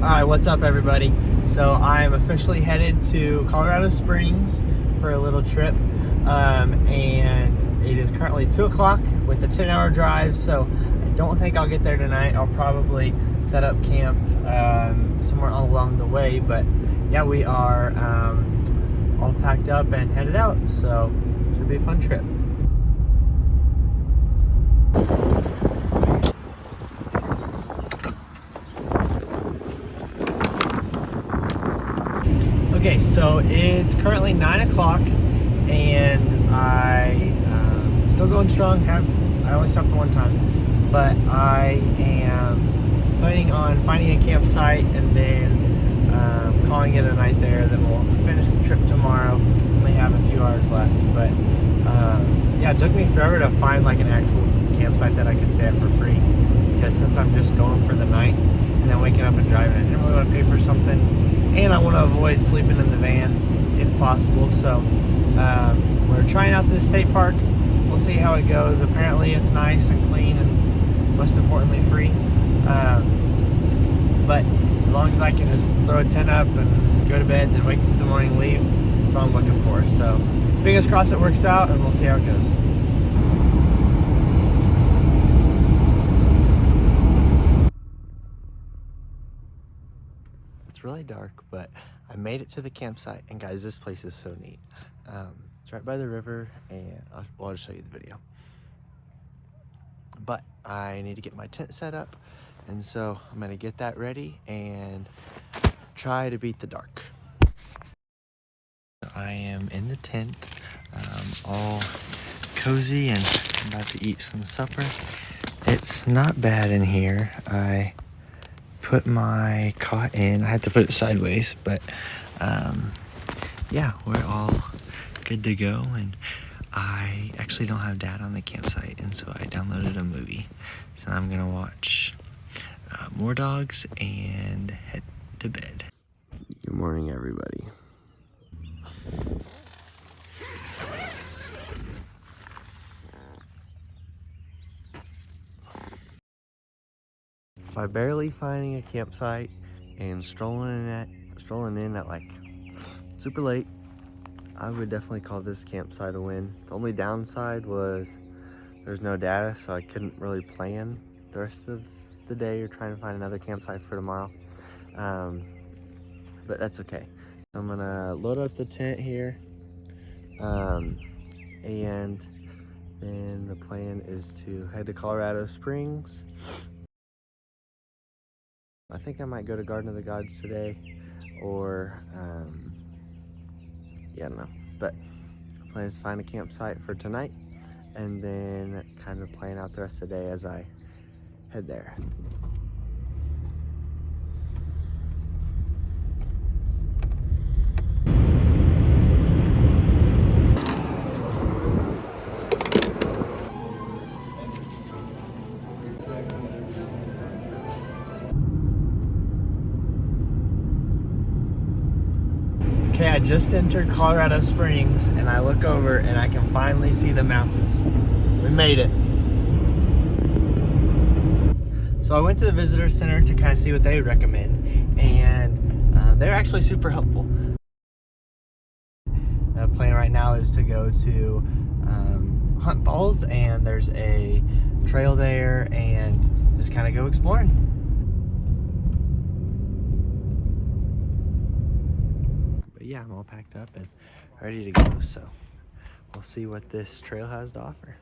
Alright, what's up everybody? So I'm officially headed to Colorado Springs for a little trip, and it is currently 2 o'clock with a 10-hour drive, so I don't think I'll get there tonight. I'll probably set up camp somewhere along the way, but yeah, we are all packed up and headed out, so should be a fun trip. Okay, so it's currently 9 o'clock and I still going strong. I only stopped one time, but I am planning on finding a campsite and then calling it a night there. Then we'll finish the trip tomorrow. Only have a few hours left, but yeah, it took me forever to find like an actual campsite that I could stay at for free, because since I'm just going for the night and then waking up and driving, I didn't really want to pay for something. And I want to avoid sleeping in the van if possible. So we're trying out this state park. We'll see how it goes. Apparently it's nice and clean and most importantly free. But as long as I can just throw a tent up and go to bed, then wake up in the morning and leave, that's all I'm looking for. So fingers crossed it works out, and we'll see how it goes. It's really dark, but I made it to the campsite, and guys, this place is so neat. It's right by the river, and I'll just show you the video. But I need to get my tent set up, and so I'm gonna get that ready and try to beat the dark. I am in the tent, all cozy, and I'm about to eat some supper. It's not bad in here. I put my cot in. I had to put it sideways, but yeah, we're all good to go. And I actually don't have dad on the campsite, and so I downloaded a movie. So I'm gonna watch More Dogs and head to bed. Good morning, everybody. By barely finding a campsite and strolling in at like super late, I would definitely call this campsite a win. The only downside was there's no data, so I couldn't really plan the rest of the day or trying to find another campsite for tomorrow. But that's okay. I'm gonna load up the tent here, and then the plan is to head to Colorado Springs. I think I might go to Garden of the Gods today, or yeah, I don't know. But the plan is to find a campsite for tonight, and then kind of plan out the rest of the day as I head there. Okay, I just entered Colorado Springs, and I look over and I can finally see the mountains. We made it. So I went to the visitor center to kind of see what they would recommend, and they're actually super helpful. The plan right now is to go to Hunt Falls, and there's a trail there, and just kind of go exploring. Yeah, I'm all packed up and ready to go, so we'll see what this trail has to offer.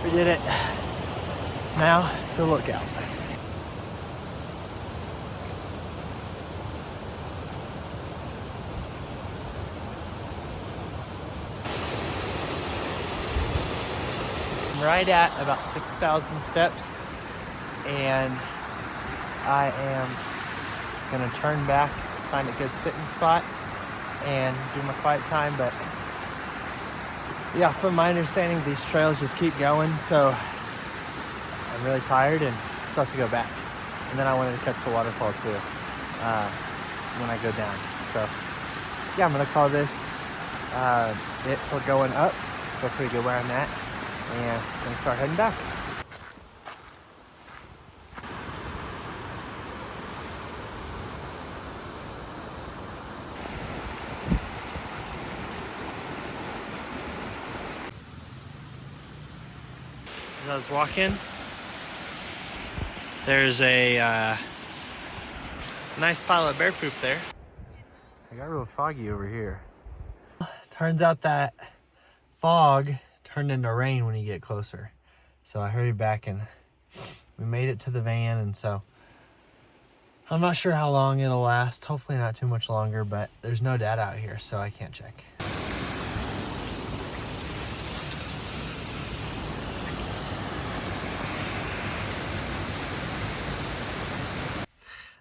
We did it. Now to lookout. right at about 6,000 steps, and I am gonna turn back, find a good sitting spot, and do my quiet time. But yeah, from my understanding, these trails just keep going, so I'm really tired and still have to go back. And then I wanted to catch the waterfall too when I go down. So yeah, I'm gonna call this it for going up. Feel pretty good where I'm at, and I'm gonna start heading back. As I was walking, there's a nice pile of bear poop there. I got real foggy over here. Turns out that fog turned into rain when you get closer. So I hurried back and we made it to the van, and so I'm not sure how long it'll last. Hopefully not too much longer, but there's no data out here, so I can't check.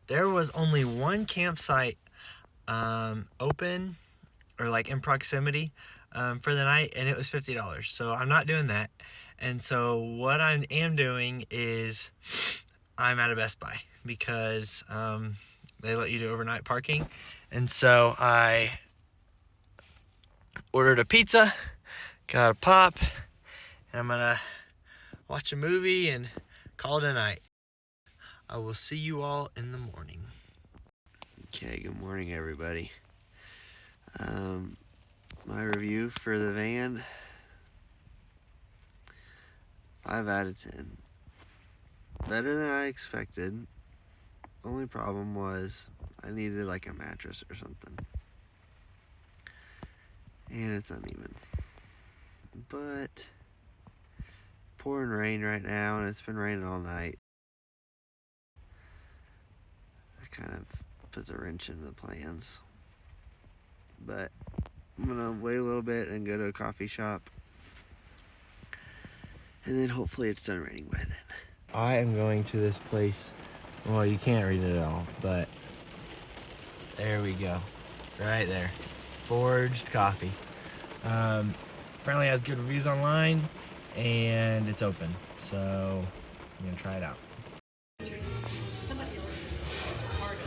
There was only one campsite open or like in proximity for the night, and it was $50. So I'm not doing that. And so what I am doing is I'm at a Best Buy because they let you do overnight parking. And so I ordered a pizza, got a pop, and I'm gonna watch a movie and call it a night. I will see you all in the morning. Okay, good morning everybody. My review for the van, 5 out of 10. Better than I expected. Only problem was I needed like a mattress or something. And it's uneven. But pouring rain right now, and it's been raining all night. That kind of puts a wrench into the plans. But I'm gonna wait a little bit and go to a coffee shop, and then hopefully it's done raining by then. I am going to this place. Well, you can't read it at all, but there we go. Right there. Forged Coffee. Apparently has good reviews online, and it's open. So I'm gonna try it out. Somebody else is part of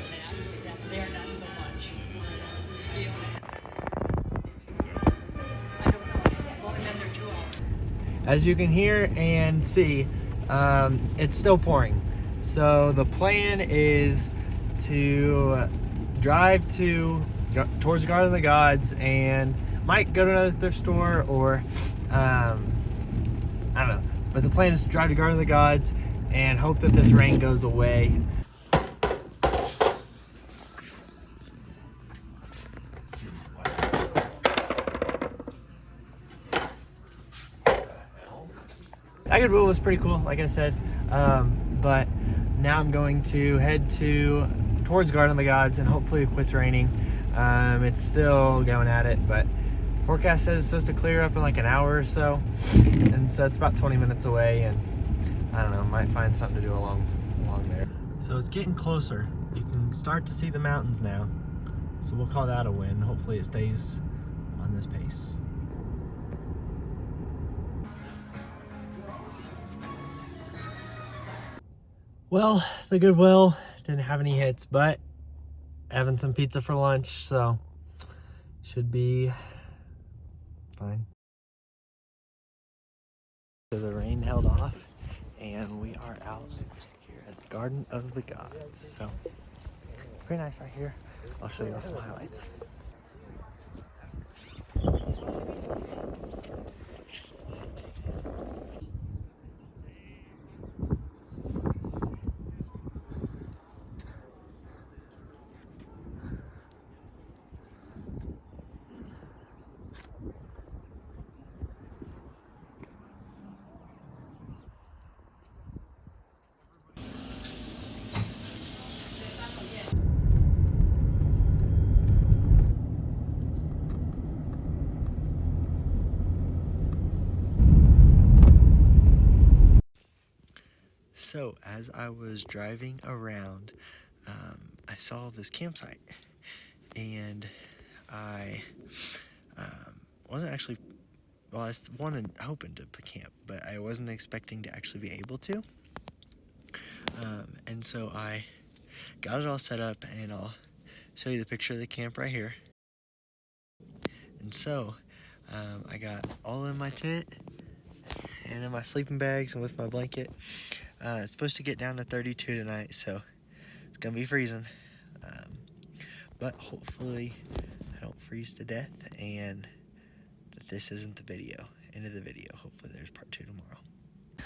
that they're not so much. You know, I don't know. I've only been there 2 hours. As you can hear and see, it's still pouring. So the plan is to drive towards Garden of the Gods, and might go to another thrift store, or I don't know. But the plan is to drive to Garden of the Gods and hope that this rain goes away. Agate Rule was pretty cool, like I said, but now I'm going to head towards Garden of the Gods, and hopefully it quits raining. It's still going at it, but forecast says it's supposed to clear up in like an hour or so, and so it's about 20 minutes away, and I don't know, might find something to do along there. So it's getting closer. You can start to see the mountains now, so we'll call that a win. Hopefully it stays on this pace. Well, the Goodwill didn't have any hits, but having some pizza for lunch, so should be fine. So the rain held off, and we are out here at the Garden of the Gods. So pretty nice out here. I'll show you all some highlights. So as I was driving around, I saw this campsite, and I wasn't actually, well, I was hoping to camp, but I wasn't expecting to actually be able to. And so I got it all set up, and I'll show you the picture of the camp right here. And so I got all in my tent and in my sleeping bags and with my blanket. It's supposed to get down to 32 tonight, so it's gonna be freezing. But hopefully I don't freeze to death, and that this isn't the video, end of the video. Hopefully there's part 2 tomorrow.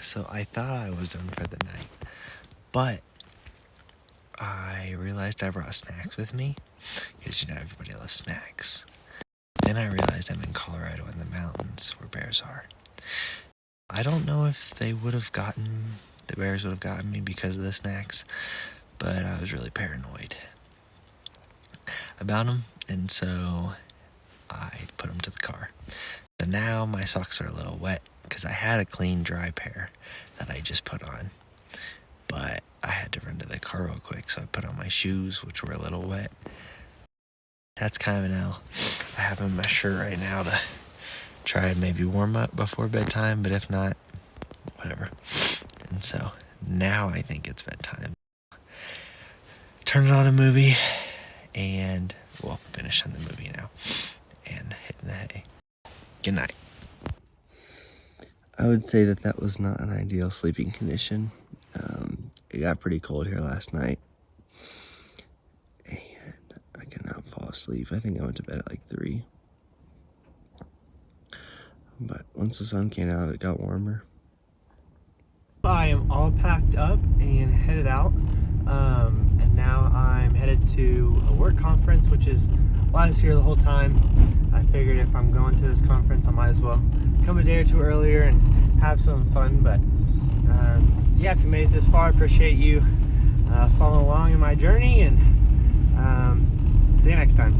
So I thought I was done for the night, but I realized I brought snacks with me, because you know everybody loves snacks. Then I realized I'm in Colorado in the mountains where bears are. I don't know if the bears would have gotten me because of the snacks, but I was really paranoid about them, and so I put them to the car. So now my socks are a little wet because I had a clean, dry pair that I just put on, but I had to run to the car real quick, so I put on my shoes, which were a little wet. That's kind of an L. I have on my shirt right now to try and maybe warm up before bedtime, but if not, whatever. And so now I think it's bedtime. Turning on a movie, and we'll finish on the movie now and hitting the hay. Good night. I would say that was not an ideal sleeping condition. It got pretty cold here last night, and I could not fall asleep. I think I went to bed at like 3. But once the sun came out, it got warmer. I am all packed up and headed out, and now I'm headed to a work conference, which is why I was here the whole time. I figured if I'm going to this conference, I might as well come a day or 2 earlier and have some fun. But yeah, if you made it this far, I appreciate you following along in my journey, and see you next time.